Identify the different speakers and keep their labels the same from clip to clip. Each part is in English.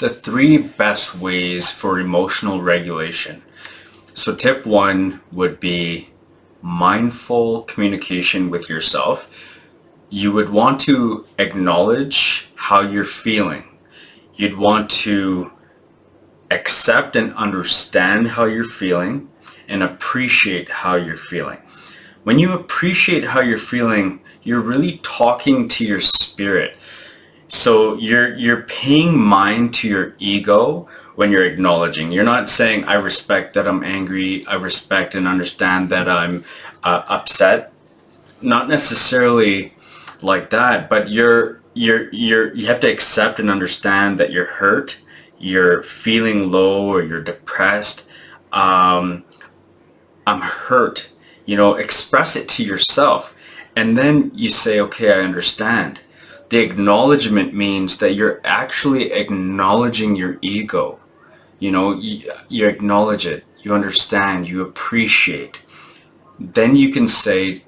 Speaker 1: the three best ways for emotional regulation. So tip one would be mindful communication with yourself. You would want to acknowledge how you're feeling. You'd want to accept and understand how you're feeling and appreciate how you're feeling. When you appreciate how you're feeling, you're really talking to your spirit. So you're paying mind to your ego when you're acknowledging. You're not saying, I respect that I'm angry. I respect and understand that I'm upset. Not necessarily like that, but you have to accept and understand that you're hurt, you're feeling low, or you're depressed. I'm hurt. Express it to yourself. And then you say, okay, I understand. The acknowledgement means that you're actually acknowledging your ego. You acknowledge it, you understand, you appreciate. Then you can say,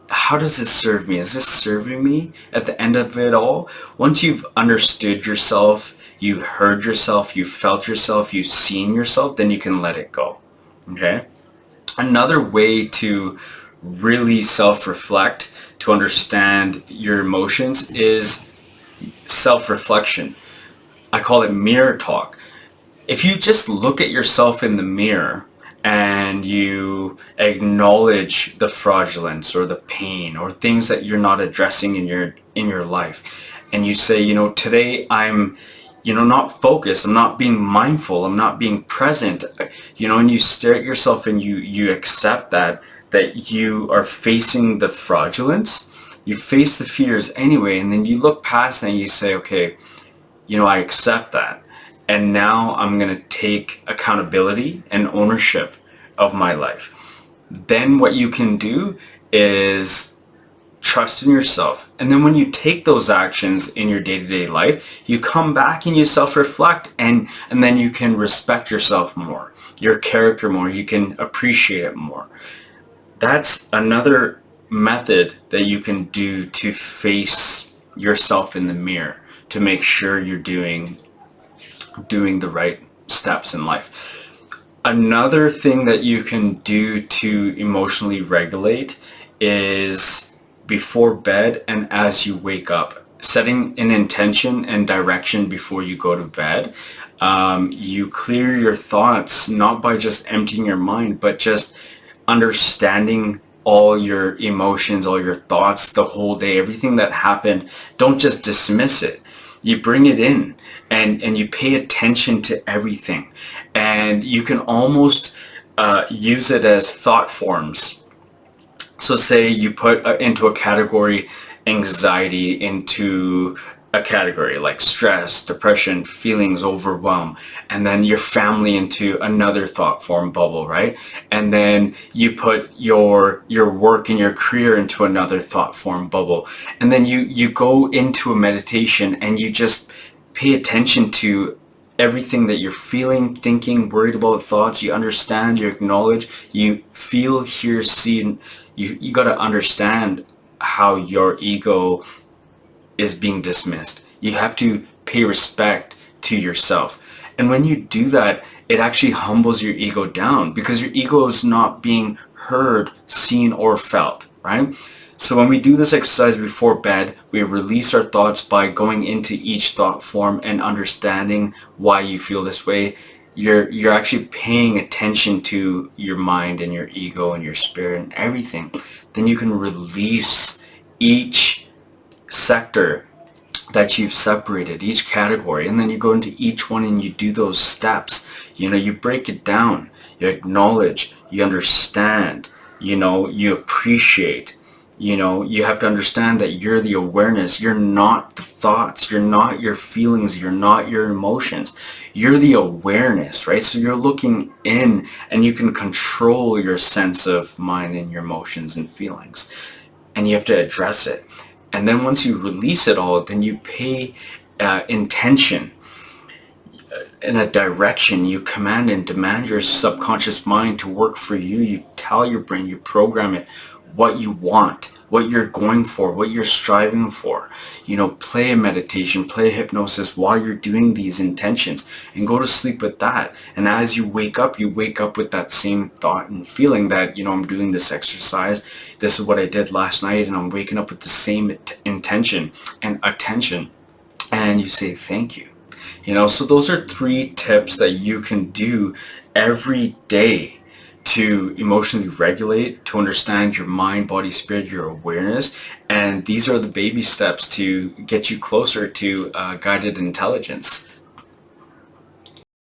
Speaker 1: how does this serve me? Is this serving me at the end of it all? Once you've understood yourself, you heard yourself, you felt yourself, you've seen yourself, then you can let it go. Okay? Another way to really self-reflect, to understand your emotions, is self-reflection. I call it mirror talk. If you just look at yourself in the mirror and you acknowledge the fraudulence or the pain or things that you're not addressing in your life, and you say, today I'm not focused, I'm not being mindful, I'm not being present, and you stare at yourself and you accept that you are facing the fraudulence, you face the fears anyway, and then you look past that and you say, okay, I accept that. And now I'm going to take accountability and ownership of my life. Then what you can do is trust in yourself. And then when you take those actions in your day-to-day life, you come back and you self-reflect, and then you can respect yourself more, your character more, you can appreciate it more. That's another method that you can do to face yourself in the mirror, to make sure you're doing the right steps in life. Another thing that you can do to emotionally regulate is before bed and as you wake up, setting an intention and direction before you go to bed. You clear your thoughts, not by just emptying your mind, but just understanding all your emotions, all your thoughts, the whole day, everything that happened. Don't just dismiss it. You bring it in and you pay attention to everything. And you can almost use it as thought forms. So say you put into a category anxiety, into a category like stress, depression, feelings, overwhelm, and then your family into another thought form bubble, right? And then you put your work and your career into another thought form bubble. And then you go into a meditation and you just pay attention to everything that you're feeling, thinking, worried about, thoughts. You understand, you acknowledge, you feel, hear, see. You got to understand how your ego is being dismissed. You have to pay respect to yourself. And when you do that, it actually humbles your ego down, because your ego is not being heard, seen, or felt, right? So when we do this exercise before bed, we release our thoughts by going into each thought form and understanding why you feel this way. You're actually paying attention to your mind and your ego and your spirit and everything. Then you can release each sector that you've separated, each category, and then you go into each one and you do those steps. You break it down, you acknowledge, you understand, you appreciate. You have to understand that you're the awareness. You're not the thoughts. You're not your feelings. You're not your emotions. You're the awareness, right? So you're looking in and you can control your sense of mind and your emotions and feelings. And you have to address it. And then once you release it all, then you pay intention in a direction. You command and demand your subconscious mind to work for you. You tell your brain, you program it what you want, what you're going for, what you're striving for. Play a meditation, play a hypnosis while you're doing these intentions, and go to sleep with that. And as you wake up with that same thought and feeling that, I'm doing this exercise, this is what I did last night, and I'm waking up with the same intention and attention, and you say thank you. So those are 3 tips that you can do every day to emotionally regulate, to understand your mind, body, spirit, your awareness. And these are the baby steps to get you closer to guided intelligence.